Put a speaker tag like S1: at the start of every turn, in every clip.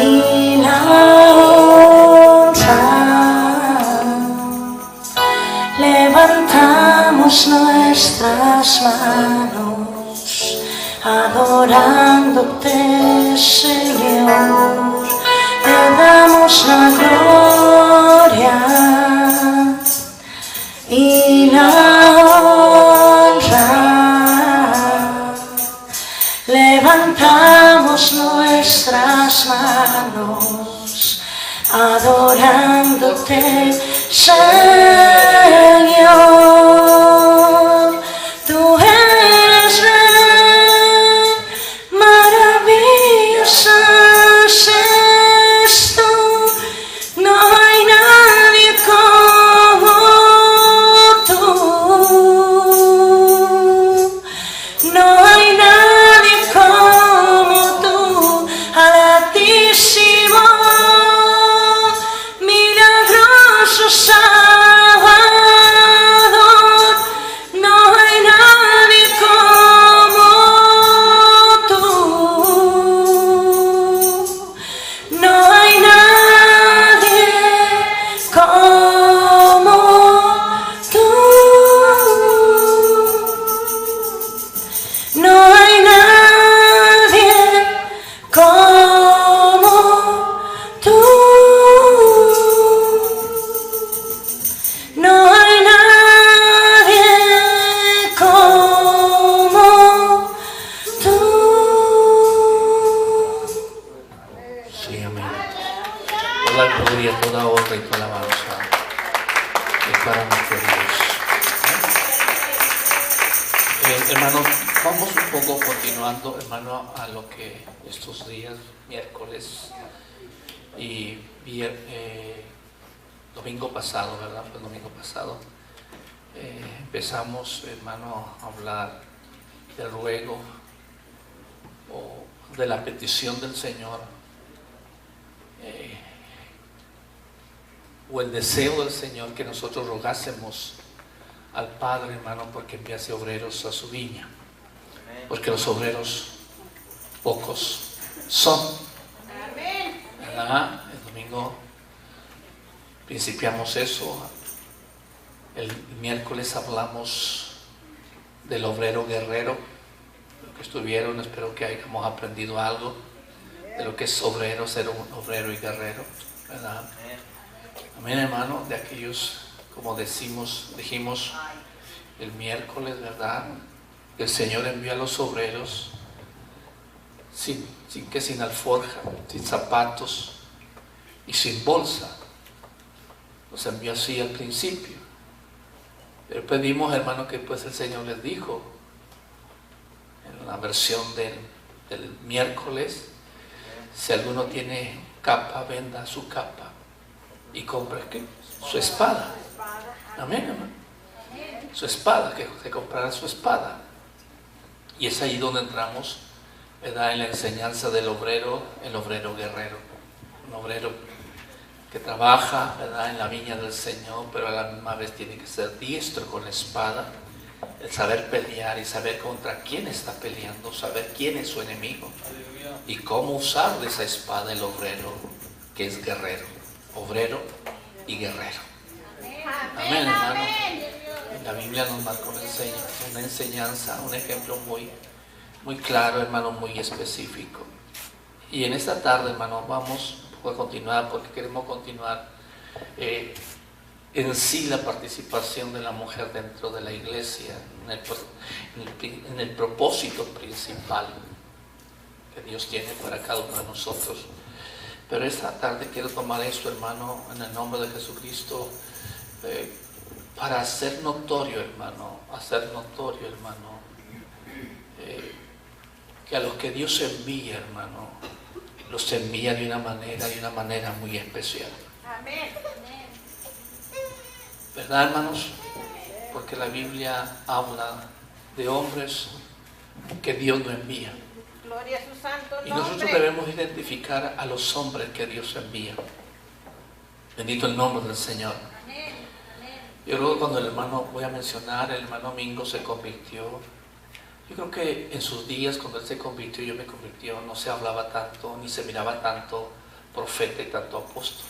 S1: y la honra. Levantamos nuestras manos, adorándote, Señor, te damos la gloria y la honra. Levantamos nuestras manos, adorándote, Señor. Tú eres Rey, maravilloso es tú, no hay nadie como tú, no hay nadie como tú, Altísimo, milagroso Salvador, no hay nadie como tú, no hay nadie como tú, no hay nadie como tú, no hay nadie como tú.
S2: Sí, amén. Toda gloria, toda honra y toda alabanza es para nuestro Dios. Hermano, vamos un poco continuando, hermano, a lo que estos días, miércoles y domingo pasado, ¿verdad? Fue el domingo pasado. Empezamos, hermano, a hablar del ruego o de la petición del Señor, o el deseo del Señor que nosotros rogásemos al Padre, hermano, porque enviase obreros a su viña, porque los obreros pocos son, ¿verdad? El domingo principiamos eso. El miércoles hablamos del obrero guerrero. Los que estuvieron, espero que hayamos aprendido algo de lo que es obrero, ser un obrero y guerrero, ¿verdad? Amén, hermano, de aquellos, como dijimos el miércoles, ¿verdad? El Señor envió a los obreros sin alforja, sin zapatos y sin bolsa. Los envió así al principio. Pero pedimos, hermano, que pues el Señor les dijo en la versión del miércoles: si alguno tiene capa, venda su capa y compre ¿qué? Su espada. Amén, hermano. Su espada, que se comprara su espada. Y es ahí donde entramos, ¿verdad? En la enseñanza del obrero, el obrero guerrero. Un obrero que trabaja, ¿verdad?, en la viña del Señor, pero a la misma vez tiene que ser diestro con la espada, el saber pelear y saber contra quién está peleando, saber quién es su enemigo y cómo usar de esa espada el obrero, que es guerrero, obrero y guerrero. Amén, hermano. En la Biblia nos marca una enseñanza, un ejemplo muy claro, hermano, muy específico. Y en esta tarde, hermano, vamos a continuar, porque queremos continuar en sí la participación de la mujer dentro de la iglesia, en el propósito principal que Dios tiene para cada uno de nosotros. Pero esta tarde quiero tomar esto, hermano, en el nombre de Jesucristo, para hacer notorio, hermano, que a los que Dios envía, hermano, los envía de una manera muy especial.
S3: Amén.
S2: ¿Verdad, hermanos? Porque la Biblia habla de hombres que Dios no envía.
S3: Gloria a su santo nombre.
S2: Y nosotros debemos identificar a los hombres que Dios envía. Bendito el nombre del Señor.
S3: Amén. Amén.
S2: Yo creo que cuando el hermano Mingo se convirtió, yo creo que en sus días, cuando él se convirtió, yo me convirtió, no se hablaba tanto, ni se miraba tanto profeta y tanto apóstol.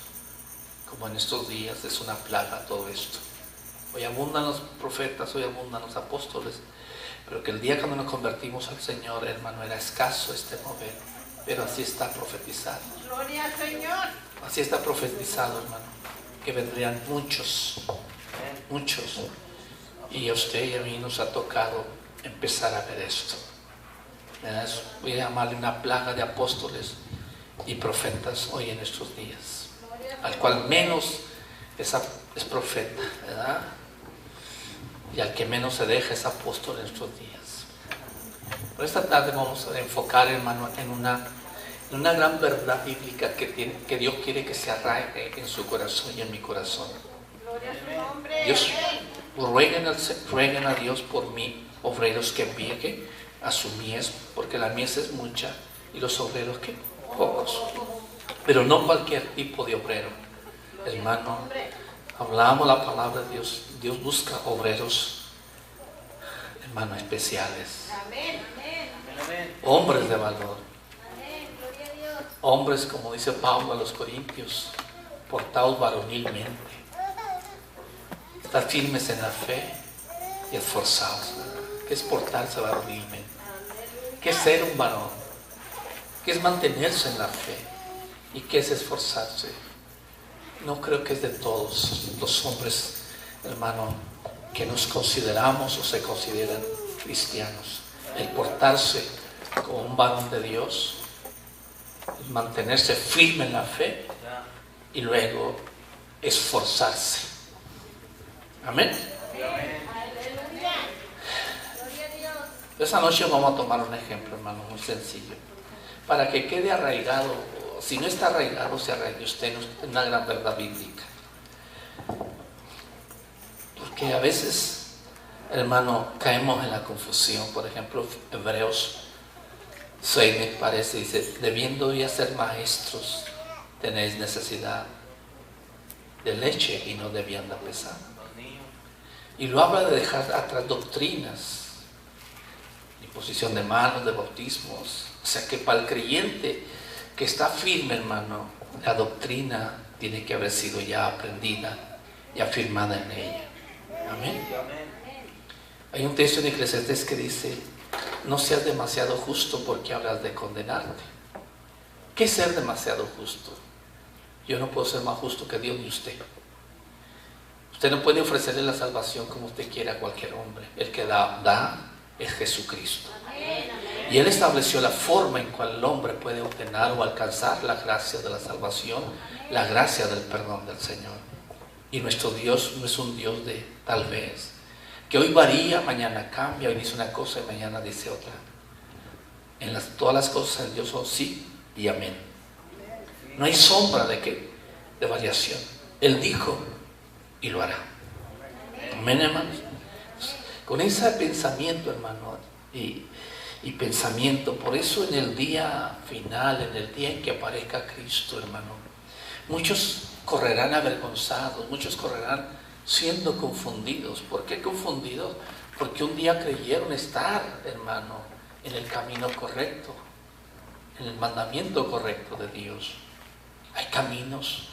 S2: Como en estos días es una plaga todo esto. Hoy abundan los profetas, hoy abundan los apóstoles, pero que el día cuando nos convertimos al Señor, hermano, era escaso este mover. Pero así está profetizado.
S3: Gloria al Señor.
S2: Así está profetizado, hermano, que vendrían muchos. Y a usted y a mí nos ha tocado empezar a ver esto. Voy a llamarle una plaga de apóstoles y profetas hoy en estos días. Al cual menos es profeta, ¿verdad? Y al que menos se deja es apóstol en estos días. Pero esta tarde vamos a enfocar, hermano, en una gran verdad bíblica que Dios quiere que se arraigue en su corazón y en mi corazón.
S3: Gloria a su nombre.
S2: Dios, rueguen a Dios por mí, obreros que envíe a su mies, porque la mies es mucha y los obreros que pocos. Pero no cualquier tipo de obrero. Hermano, hablamos la palabra de Dios. Dios busca obreros, hermano, especiales.
S3: Amén.
S2: Hombres de valor.
S3: Amén. Gloria a Dios.
S2: Hombres, como dice Pablo a los Corintios, portados varonilmente. Estar firmes en la fe y esforzados. ¿Qué es portarse varonilmente? ¿Qué es ser un varón? ¿Qué es mantenerse en la fe? ¿Y qué es esforzarse? No creo que es de todos los hombres, hermano, que nos consideramos o se consideran cristianos. El portarse como un varón de Dios, mantenerse firme en la fe y luego esforzarse. Amén.
S3: Aleluya. Gloria a Dios.
S2: Esta noche vamos a tomar un ejemplo, hermano, muy sencillo. Para que quede arraigado, si no está arraigado, se arraigue usted en una gran verdad bíblica. Porque a veces, hermano, caemos en la confusión. Por ejemplo, Hebreos 6 me parece, dice, debiendo ya ser maestros, tenéis necesidad de leche y no de vianda pesada. Y lo habla de dejar atrás doctrinas, imposición de manos, de bautismos. O sea que para el creyente que está firme, hermano, la doctrina tiene que haber sido ya aprendida y afirmada en ella. Amén. Hay un texto en Eclesiastés que dice, no seas demasiado justo porque hablas de condenarte. ¿Qué es ser demasiado justo? Yo no puedo ser más justo que Dios ni usted. Usted no puede ofrecerle la salvación como usted quiera a cualquier hombre. El que da es Jesucristo. Y Él estableció la forma en cual el hombre puede obtener o alcanzar la gracia de la salvación, la gracia del perdón del Señor. Y nuestro Dios no es un Dios de tal vez, que hoy varía, mañana cambia, hoy dice una cosa y mañana dice otra. Todas las cosas en Dios son sí y amén. No hay sombra de variación. Él dijo y lo hará. Amén, hermanos. Con ese pensamiento, hermano, y pensamiento, por eso en el día final, en el día en que aparezca Cristo, hermano, muchos correrán avergonzados, muchos correrán siendo confundidos. ¿Por qué confundidos? Porque un día creyeron estar, hermano, en el camino correcto, en el mandamiento correcto de Dios. Hay caminos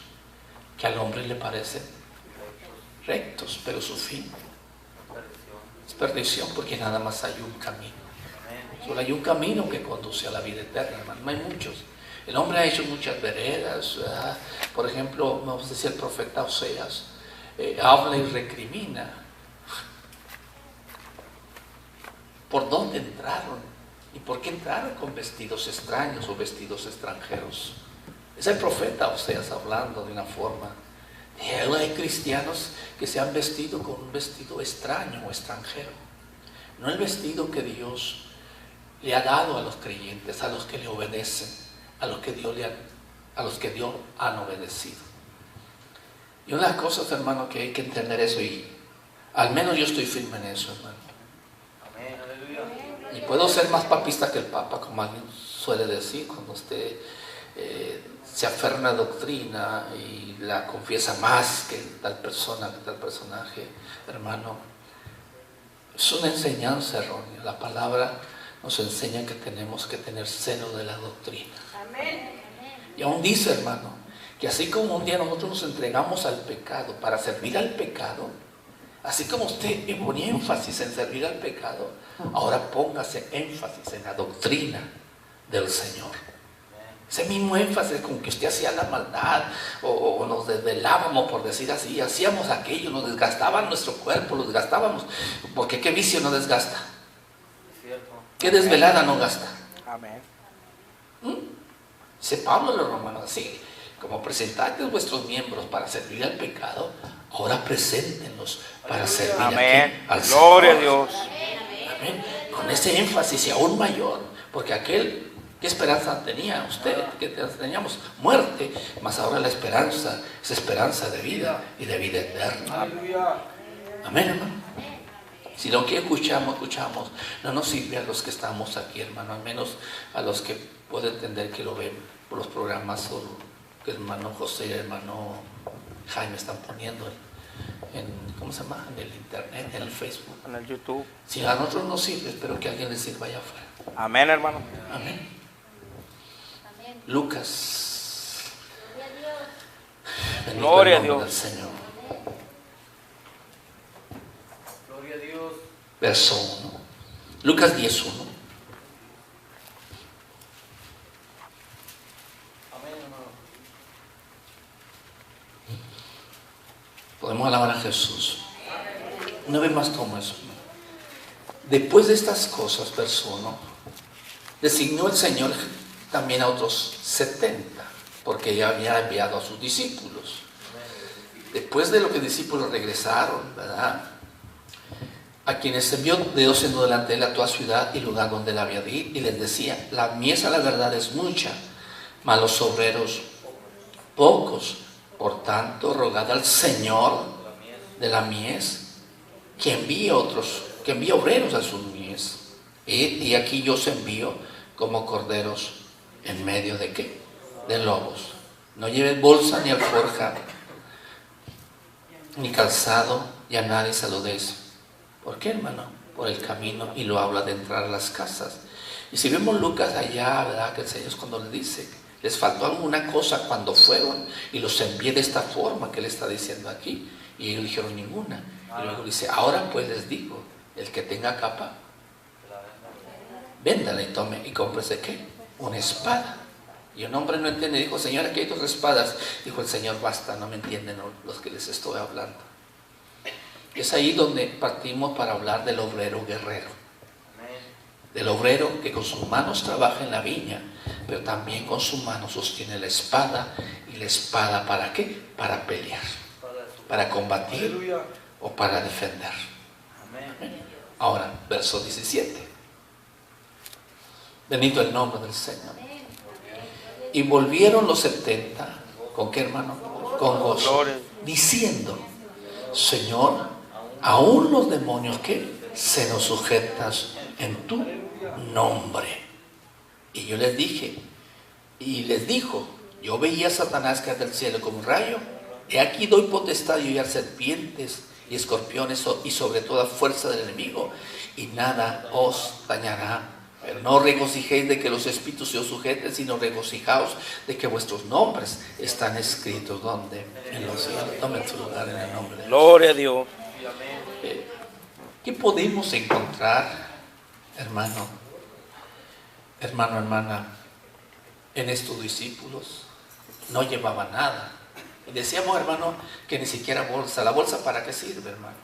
S2: que al hombre le parecen rectos, pero su fin es perdición, porque nada más hay un camino. Solo hay un camino que conduce a la vida eterna, hermano. No hay muchos. El hombre ha hecho muchas veredas, ¿verdad? Por ejemplo, vamos a decir, el profeta Oseas habla y recrimina. ¿Por dónde entraron? ¿Y por qué entraron con vestidos extraños o vestidos extranjeros? Es el profeta Oseas hablando de una forma. Hay cristianos que se han vestido con un vestido extraño o extranjero. No el vestido que Dios le ha dado a los creyentes, a los que le obedecen, a los que Dios han obedecido. Y una de las cosas, hermano, que hay que entender eso, y al menos yo estoy firme en eso, hermano. Y puedo ser más papista que el Papa, como alguien suele decir, cuando usted se aferra a una doctrina y la confiesa más que tal persona, que tal personaje, hermano. Es una enseñanza errónea. La palabra nos enseña que tenemos que tener celo de la doctrina.
S3: Amén.
S2: Y aún dice, hermano, que así como un día nosotros nos entregamos al pecado para servir al pecado, así como usted ponía énfasis en servir al pecado, ahora póngase énfasis en la doctrina del Señor. Ese mismo énfasis con que usted hacía la maldad o nos desvelábamos, por decir así, hacíamos aquello, nos desgastaban nuestro cuerpo, lo desgastábamos, porque ¿qué vicio no desgasta? ¿Qué desvelada no gasta?
S4: Amén.
S2: Dice Pablo a los romanos así, como presentaste vuestros miembros para servir al pecado, ahora preséntenlos para servir
S4: Amén.
S2: al
S4: Gloria a
S2: Señor.
S4: Dios.
S2: Amén. Con ese énfasis y aún mayor, porque aquel, ¿qué esperanza tenía usted? ¿Qué teníamos? Muerte, mas ahora la esperanza es esperanza de vida y de vida eterna. Amén, hermano. Si lo que escuchamos, no nos sirve a los que estamos aquí, hermano, al menos a los que pueden entender que lo ven por los programas o que el hermano José y el hermano Jaime están poniendo ¿cómo se llama? En el internet, en el Facebook.
S4: En el YouTube.
S2: Si a nosotros nos sirve, espero que alguien les sirva allá afuera.
S4: Amén, hermano.
S2: Amén.
S3: Amén.
S2: Lucas.
S3: Gloria a Dios.
S2: Bendito
S4: Gloria a
S2: el nombre
S4: Dios.
S2: del Señor.
S4: Gloria a Dios.
S2: Verso 1. Lucas 10:1.
S4: Amén, hermano.
S2: Podemos alabar a Jesús. Una vez más tomo eso. Después de estas cosas, verso 1, designó el Señor también a otros 70, porque ya había enviado a sus discípulos. Después de lo que los discípulos regresaron, ¿verdad?, a quienes envió de dos en delante de él a toda ciudad y lugar donde él había de ir, y les decía: la mies a la verdad es mucha, mas los obreros pocos. Por tanto, rogad al Señor de la mies que envíe obreros a sus mies. Y aquí yo os envío como corderos en medio de ¿qué? De lobos. No lleves bolsa ni alforja ni calzado, y a nadie saludéis. ¿Por qué, hermano? Por el camino, y lo habla de entrar a las casas. Y si vemos Lucas allá, ¿verdad?, que el Señor es cuando le dice, les faltó alguna cosa cuando fueron y los envié de esta forma que él está diciendo aquí, y ellos dijeron ninguna. Y luego dice: ahora pues les digo, el que tenga capa, véndala y tome y cómprese ¿qué? Una espada. Y un hombre no entiende, dijo: Señor, aquí hay 2 espadas. Dijo el Señor: basta, no me entienden los que les estoy hablando. Es ahí donde partimos para hablar del obrero guerrero. Del obrero que con sus manos trabaja en la viña, pero también con su mano sostiene la espada. ¿Y la espada para qué? Para pelear, para combatir o para defender. Ahora, verso 17. Bendito el nombre del Señor. Y volvieron los 70, ¿con qué, hermano? Con gozo, diciendo: Señor, aún los demonios que se nos sujetan en tu nombre. Y yo les dije, y les dijo: yo veía a Satanás caer del cielo como un rayo. He aquí doy potestad y hollar serpientes y escorpiones y sobre toda fuerza del enemigo, y nada os dañará. Pero no regocijéis de que los espíritus se os sujeten, sino regocijaos de que vuestros nombres están escritos ¿dónde? En los cielos. Tomen su lugar en el nombre de Dios.
S4: Gloria a Dios.
S2: ¿Qué podemos encontrar, hermano, hermana, en estos discípulos? No llevaban nada. Y decíamos, hermano, que ni siquiera bolsa. ¿La bolsa para qué sirve, hermano?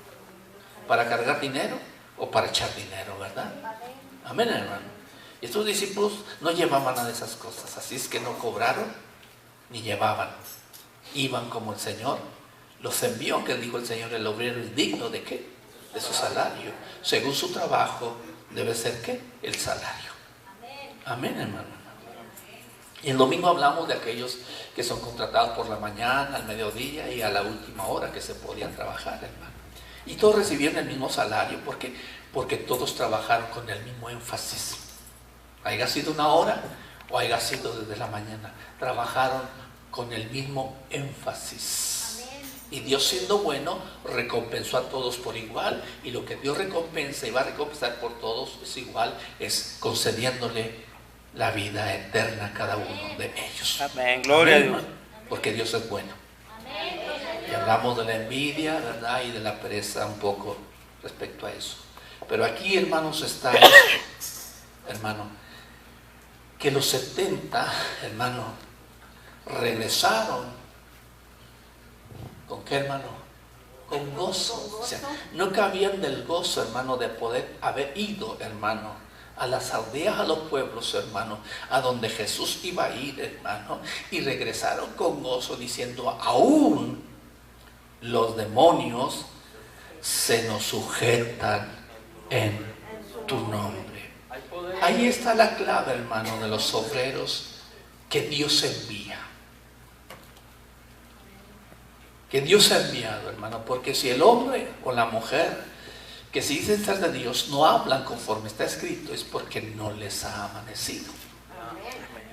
S2: ¿Para cargar dinero o para echar dinero, verdad? Amén, hermano. Y estos discípulos no llevaban nada de esas cosas. Así es que no cobraron ni llevaban. Iban como el Señor los envió, que dijo el Señor: el obrero es digno de ¿qué? De su salario. Según su trabajo debe ser ¿qué? El salario. Amén, hermano. Y el domingo hablamos de aquellos que son contratados por la mañana, al mediodía y a la última hora que se podían trabajar, hermano. Y todos recibieron el mismo salario porque todos trabajaron con el mismo énfasis. Haya sido una hora o haya sido desde la mañana, trabajaron con el mismo énfasis. Y Dios, siendo bueno, recompensó a todos por igual. Y lo que Dios recompensa y va a recompensar por todos es igual, es concediéndole la vida eterna a cada uno de ellos.
S4: Amén. Gloria a
S2: Amén,
S4: Dios.
S2: hermano, porque Dios es bueno. Y hablamos de la envidia, ¿verdad? Y de la pereza un poco respecto a eso. Pero aquí, hermanos, está esto, hermano, que los 70, hermano, regresaron. ¿Con qué, hermano? Con gozo. O sea, no cabían del gozo, hermano, de poder haber ido, hermano, a las aldeas, a los pueblos, hermano, a donde Jesús iba a ir, hermano, y regresaron con gozo diciendo, aún los demonios se nos sujetan en tu nombre. Ahí está la clave, hermano, de los obreros que Dios envía. Que Dios ha enviado, hermano, porque si el hombre o la mujer que se dicen ser de Dios no hablan conforme está escrito, es porque no les ha amanecido.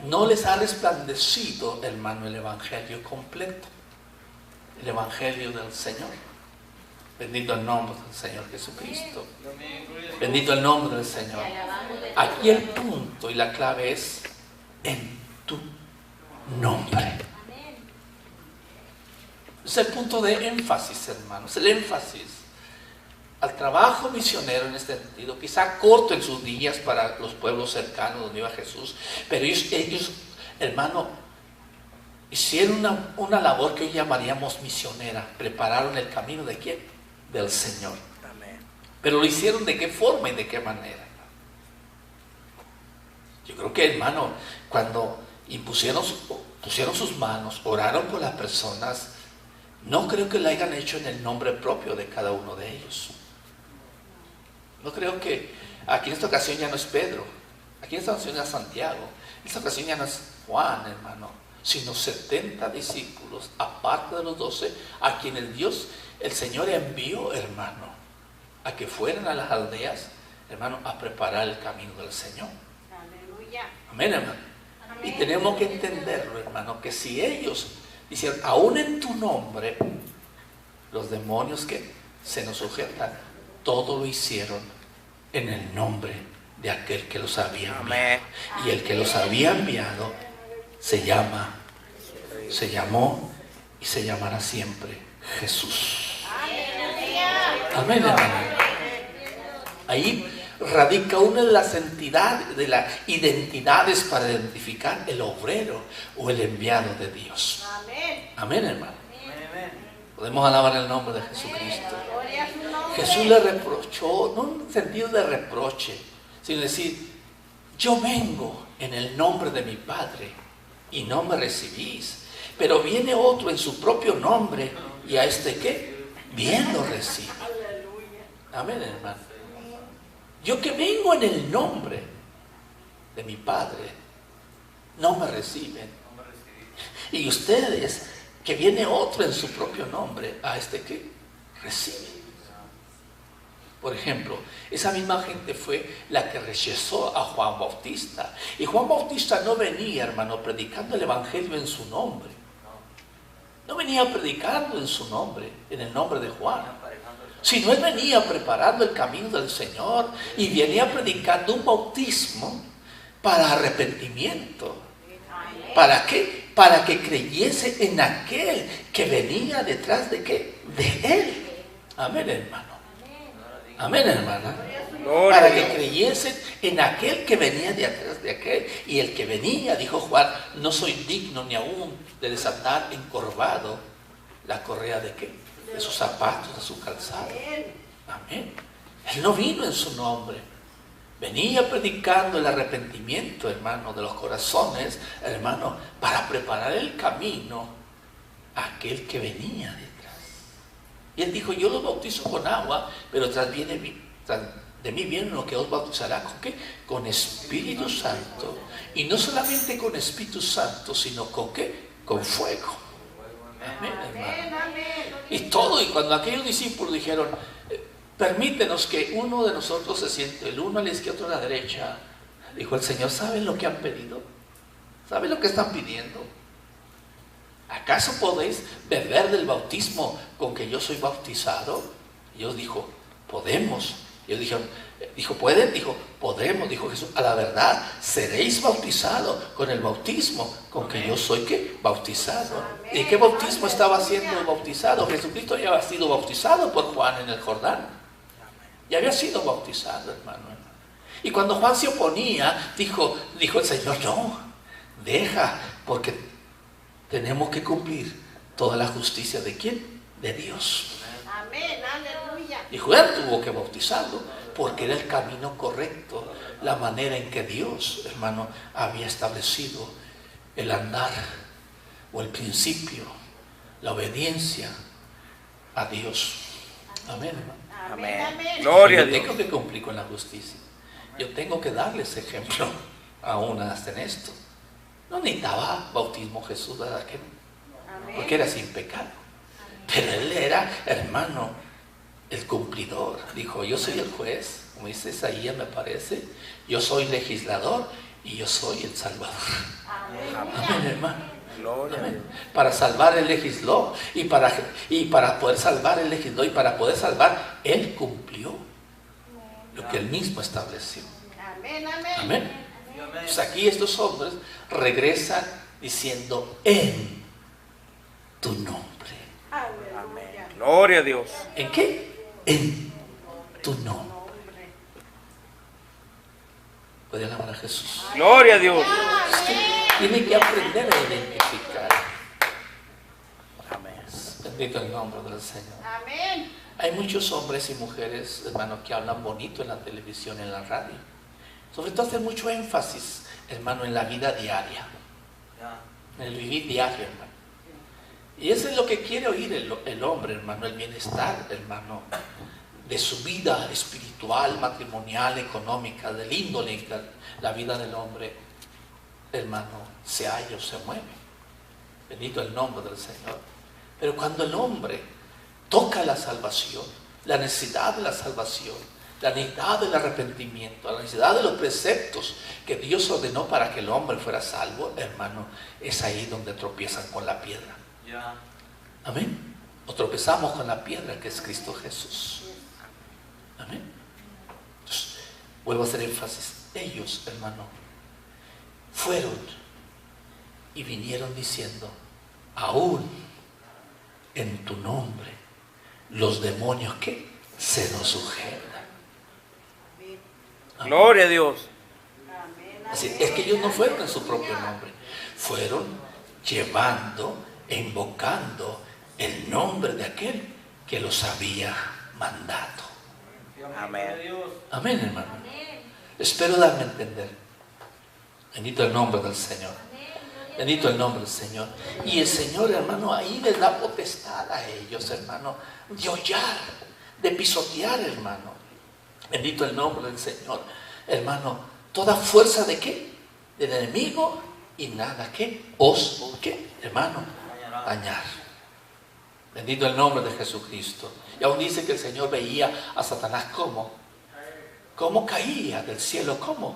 S2: No les ha resplandecido, hermano, el evangelio completo. El evangelio del Señor. Bendito el nombre del Señor Jesucristo. Bendito el nombre del Señor. Aquí el punto y la clave es en tu nombre. Es el punto de énfasis, hermanos. El énfasis al trabajo misionero en este sentido, quizá corto en sus días para los pueblos cercanos donde iba Jesús, pero ellos hermano, hicieron una labor que hoy llamaríamos misionera. Prepararon el camino ¿de quién? Del Señor.
S4: Amén.
S2: Pero lo hicieron ¿de qué forma y de qué manera? Yo creo que, hermano, cuando pusieron sus manos, oraron por las personas, no creo que lo hayan hecho en el nombre propio de cada uno de ellos. No creo que aquí en esta ocasión ya no es Pedro, aquí en esta ocasión ya es Santiago, en esta ocasión ya no es Juan, hermano, sino 70 discípulos, aparte de los 12, a quienes el Señor envió, hermano, a que fueran a las aldeas, hermano, a preparar el camino del Señor.
S3: Aleluya.
S2: Amén, hermano. Y tenemos que entenderlo, hermano, que si ellos hicieron, aún en tu nombre, los demonios que se nos sujetan, todo lo hicieron en el nombre de aquel que los había enviado.
S4: Amén.
S2: Y el que los había enviado se llamó y se llamará siempre Jesús. Amén, hermano. Ahí radica una de las entidades, de las identidades para identificar el obrero o el enviado de Dios. Amén, hermano. Podemos alabar el nombre de Jesucristo. Jesús le reprochó, no en un sentido de reproche, sino decir, yo vengo en el nombre de mi Padre y no me recibís. Pero viene otro en su propio nombre y a este ¿qué? Bien lo recibe. Amén, hermano. Yo que vengo en el nombre de mi Padre, no me reciben. Y ustedes, que viene otro en su propio nombre, a este que reciben. Por ejemplo, esa misma gente fue la que rechazó a Juan Bautista. Y Juan Bautista no venía, hermano, predicando el evangelio en su nombre. No venía predicando en su nombre, en el nombre de Juan. Sino él venía preparando el camino del Señor y venía predicando un bautismo para arrepentimiento. ¿Para qué? Para que creyese en aquel que venía detrás de ¿qué? De él. Amén, hermano. Amén, hermana. Para que creyesen en aquel que venía de atrás de aquel. Y el que venía, dijo Juan, no soy digno ni aún de desatar encorvado la correa de ¿qué? De sus zapatos, de su calzado. Amén. Él no vino en su nombre. Venía predicando el arrepentimiento, hermano, de los corazones, hermano, para preparar el camino a aquel que venía detrás. Y él dijo, yo los bautizo con agua, pero tras de mí viene lo que os bautizará ¿con qué? Con Espíritu Santo. Y no solamente con Espíritu Santo, sino ¿con qué? Con fuego. Amén, hermano. Y cuando aquellos discípulos dijeron, permítenos que uno de nosotros se siente, el uno a la izquierda, otro a la derecha, dijo el Señor, ¿saben lo que han pedido? ¿Saben lo que están pidiendo? ¿Acaso podéis beber del bautismo con que yo soy bautizado? Y Dios dijo, podemos. ellos dijo, ¿pueden? Dijo, podremos, dijo Jesús, a la verdad, seréis bautizados con el bautismo con que yo soy, ¿qué? Bautizado. ¿Y qué bautismo estaba siendo bautizado? Jesucristo ya había sido bautizado por Juan en el Jordán. Ya había sido bautizado, hermano. Y cuando Juan se oponía, dijo el Señor, no, deja, porque tenemos que cumplir toda la justicia de ¿quién? De Dios.
S5: Amén, aleluya.
S2: Y Juan tuvo que bautizarlo porque era el camino correcto, la manera en que Dios, hermano, había establecido el andar o el principio, la obediencia a Dios. Amén, hermano.
S5: Amén, amén.
S4: Gloria a
S2: Yo
S4: Dios.
S2: tengo que cumplir con la justicia. Yo tengo que darles ejemplo aún hasta en esto. No necesitaba bautismo Jesús, ¿verdad que no? Porque era sin pecado. Pero él era, hermano, el cumplidor. Dijo, yo soy el juez, como dice Isaías, me parece. Yo soy legislador y yo soy el salvador. Amén, hermano.
S4: Gloria a Dios.
S2: Para salvar él legisló y para poder salvar él legisló y para poder salvar él cumplió lo que él mismo estableció.
S5: Amén, amén.
S2: Amén. Pues aquí estos hombres regresan diciendo en tu nombre.
S5: Aleluya.
S4: Gloria a Dios.
S2: ¿En qué? En tu nombre. ¿Puede alabar a Jesús?
S4: Gloria a Dios.
S2: Tiene que aprender a identificar.
S4: Amén.
S2: Bendito el nombre del Señor.
S5: Amén.
S2: Hay muchos hombres y mujeres, hermano, que hablan bonito en la televisión, en la radio. Sobre todo hacen mucho énfasis, hermano, en la vida diaria. En el vivir diario, hermano. Y eso es lo que quiere oír el hombre, hermano, el bienestar, hermano, de su vida espiritual, matrimonial, económica, del índole en que la vida del hombre, hermano, se halla o se mueve. Bendito el nombre del Señor. Pero cuando el hombre toca la salvación, la necesidad de la salvación, la necesidad del arrepentimiento, la necesidad de los preceptos que Dios ordenó para que el hombre fuera salvo, hermano, es ahí donde tropiezan con la piedra. Amén. O tropezamos con la piedra que es Cristo Jesús. Amén. Entonces, vuelvo a hacer énfasis. Ellos, hermano, fueron y vinieron diciendo, aún en tu nombre, los demonios que se nos sujetan. Amén.
S4: Gloria a Dios.
S2: Así, es que ellos no fueron en su propio nombre, fueron llevando e invocando el nombre de aquel que los había mandado.
S4: Amén.
S2: Amén, hermano. Espero darme a entender. Bendito el nombre del Señor. Bendito el nombre del Señor. Y el Señor, hermano, ahí les da potestad a ellos, hermano, de hollar, de pisotear, hermano. Bendito el nombre del Señor. Hermano, toda fuerza de qué? Del enemigo y nada que os, ¿qué? Hermano, dañar. Bendito el nombre de Jesucristo. Y aún dice que el Señor veía a Satanás como caía del cielo, como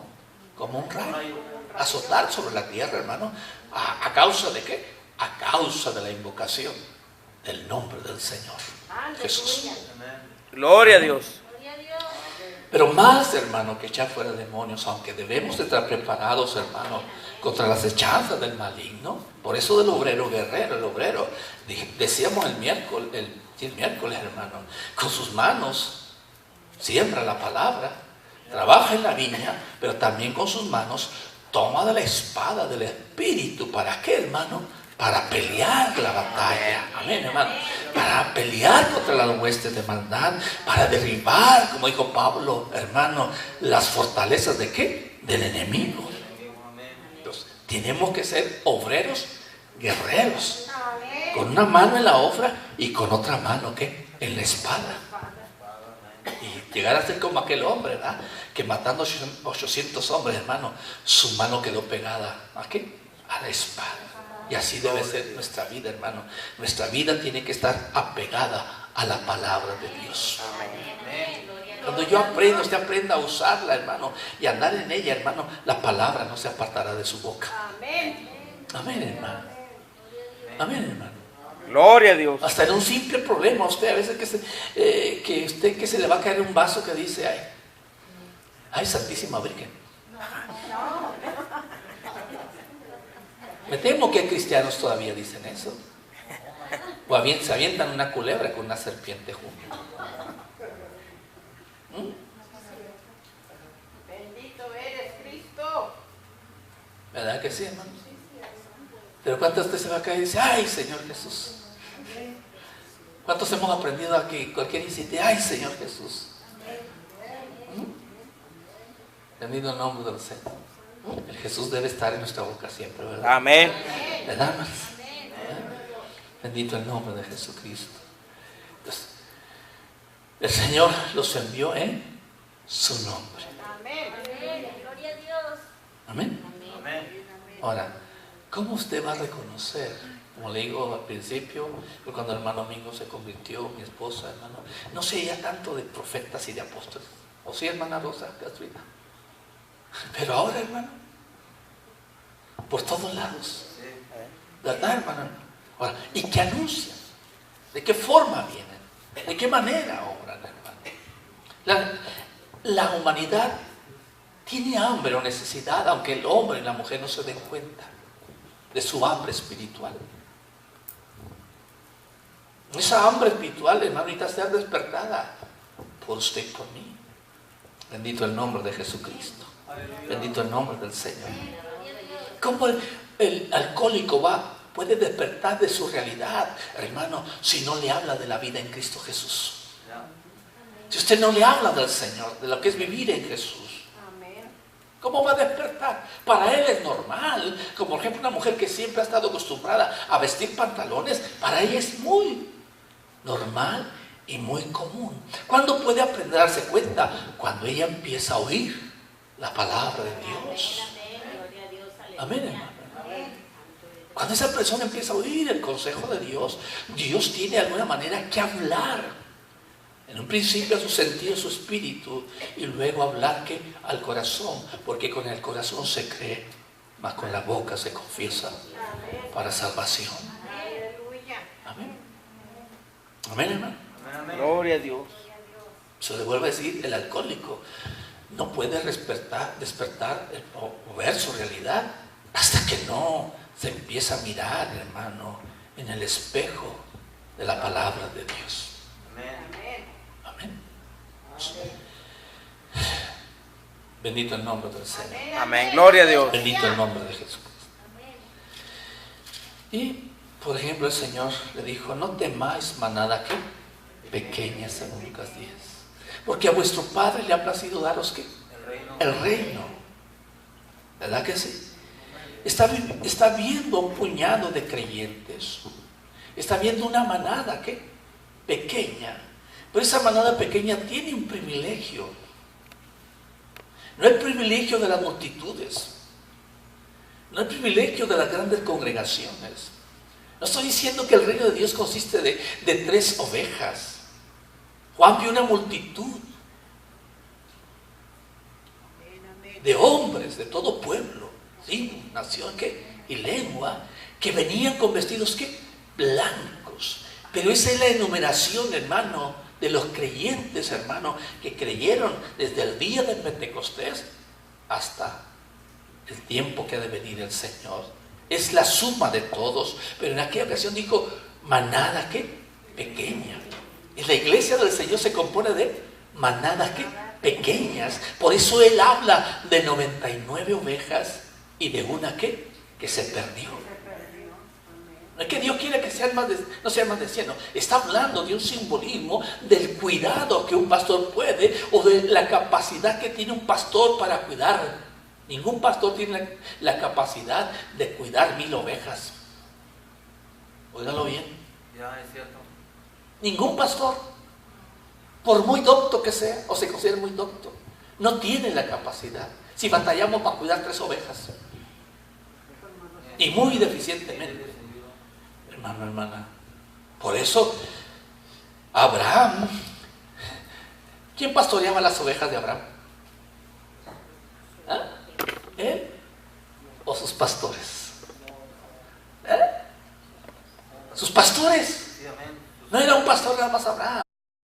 S2: un rayo, azotar sobre la tierra, hermano. ¿A causa de qué? A causa de la invocación del nombre del Señor Jesús.
S4: Gloria a Dios.
S2: Pero más, hermano, que echar fuera demonios, aunque debemos de estar preparados, hermano, contra las hechanzas del maligno. Por eso del obrero guerrero, el obrero, decíamos el miércoles, hermano, con sus manos siembra la palabra, trabaja en la viña, pero también con sus manos toma de la espada del Espíritu. ¿Para qué, hermano? Para pelear la batalla. Amén, hermano. Para pelear contra las huestes de maldad, para derribar, como dijo Pablo, hermano, las fortalezas de qué? Del enemigo. Entonces, tenemos que ser obreros guerreros, con una mano en la obra y con otra mano, ¿qué? En la espada. Y llegar a ser como aquel hombre, ¿verdad? Que matando 800 hombres, hermano, su mano quedó pegada ¿a qué? A la espada. Y así debe ser nuestra vida, hermano. Nuestra vida tiene que estar apegada a la palabra de Dios. Cuando yo aprendo, usted aprenda a usarla, hermano, y andar en ella, hermano, la palabra no se apartará de su boca.
S5: Amén.
S2: Amén, hermano. Amén, hermano.
S4: Gloria a Dios.
S2: Hasta en un simple problema, usted a veces que se le va a caer un vaso que dice, ay, Santísima Virgen. Me temo que hay cristianos todavía dicen eso. O se avientan una culebra con una serpiente junto.
S5: Bendito eres, Cristo.
S2: ¿Verdad que sí, hermano? Pero ¿cuántas veces se va a caer y dice, ay, Señor Jesús? ¿Cuántos hemos aprendido aquí? Cualquier incidente, ay, Señor Jesús. Bendito el nombre del Señor. El Jesús debe estar en nuestra boca siempre, ¿verdad?
S4: Amén.
S2: ¿Verdad, hermanos? Bendito el nombre de Jesucristo. Entonces, el Señor los envió en su nombre.
S5: Amén.
S3: Gloria a Dios.
S2: Amén. Ahora, ¿cómo usted va a reconocer? Como le digo al principio, cuando el hermano Domingo se convirtió, mi esposa, hermano, no sé ya tanto de profetas y de apóstoles. ¿O sí, hermana Rosa Castrina? Pero ahora, hermano, por todos lados. ¿Verdad, hermano? Ahora, ¿y qué anuncian? ¿De qué forma vienen? ¿De qué manera obran, hermano? La humanidad tiene hambre o necesidad, aunque el hombre y la mujer no se den cuenta de su hambre espiritual. Esa hambre espiritual, hermano, necesita ser despertada por usted y por mí. Bendito el nombre de Jesucristo. Bendito el nombre del Señor. ¿Cómo el alcohólico puede despertar de su realidad, hermano, si no le habla de la vida en Cristo Jesús? Si usted no le habla del Señor, de lo que es vivir en Jesús, ¿cómo va a despertar? Para él es normal. Como por ejemplo una mujer que siempre ha estado acostumbrada a vestir pantalones, para ella es muy normal y muy común. ¿Cuándo puede aprender a darse cuenta? Cuando ella empieza a oír la palabra de Dios. Amén, hermano. Cuando esa persona empieza a oír el consejo de Dios, Dios tiene de alguna manera que hablar. En un principio a su sentido, a su espíritu, y luego hablar al corazón, porque con el corazón se cree, mas con la boca se confiesa para salvación. Amén. Amén, hermano.
S4: Gloria a Dios.
S2: Se le vuelve a decir, el alcohólico no puede despertar o ver su realidad hasta que no se empieza a mirar, hermano, en el espejo de la palabra de Dios. Amén. Bendito el nombre del Señor.
S4: Amén. Gloria a Dios.
S2: Bendito el nombre de Jesucristo. Y, por ejemplo, el Señor le dijo, no temáis manada que pequeña, según Lucas 10. Porque a vuestro Padre le ha placido daros ¿qué? El reino. ¿Verdad que sí? Está viendo un puñado de creyentes. Está viendo una manada ¿qué? Pequeña. Pero esa manada pequeña tiene un privilegio. No el privilegio de las multitudes. No el privilegio de las grandes congregaciones. No estoy diciendo que el reino de Dios consiste de 3 ovejas. Juan vio una multitud de hombres de todo pueblo, ¿sí? Nación y lengua, que venían con vestidos blancos. Pero esa es la enumeración, hermano, de los creyentes, hermano, que creyeron desde el día de Pentecostés hasta el tiempo que ha de venir el Señor. Es la suma de todos. Pero en aquella ocasión dijo, manada pequeña. Y la iglesia del Señor se compone de manadas pequeñas. Por eso Él habla de 99 ovejas y de una que se perdió. No es que Dios quiera que no sean más de 100. No. Está hablando de un simbolismo del cuidado que un pastor puede, o de la capacidad que tiene un pastor para cuidar. Ningún pastor tiene la capacidad de cuidar 1000 ovejas. Óigalo bien.
S4: Ya es cierto.
S2: Ningún pastor, por muy docto que sea, o se considere muy docto, no tiene la capacidad. Si batallamos para cuidar 3 ovejas, y muy deficientemente, hermano, hermana. Por eso, Abraham, ¿quién pastoreaba las ovejas de Abraham? ¿Ah? ¿Él o sus pastores? sus pastores.
S4: Sí, amén.
S2: No era un pastor nada más Abraham.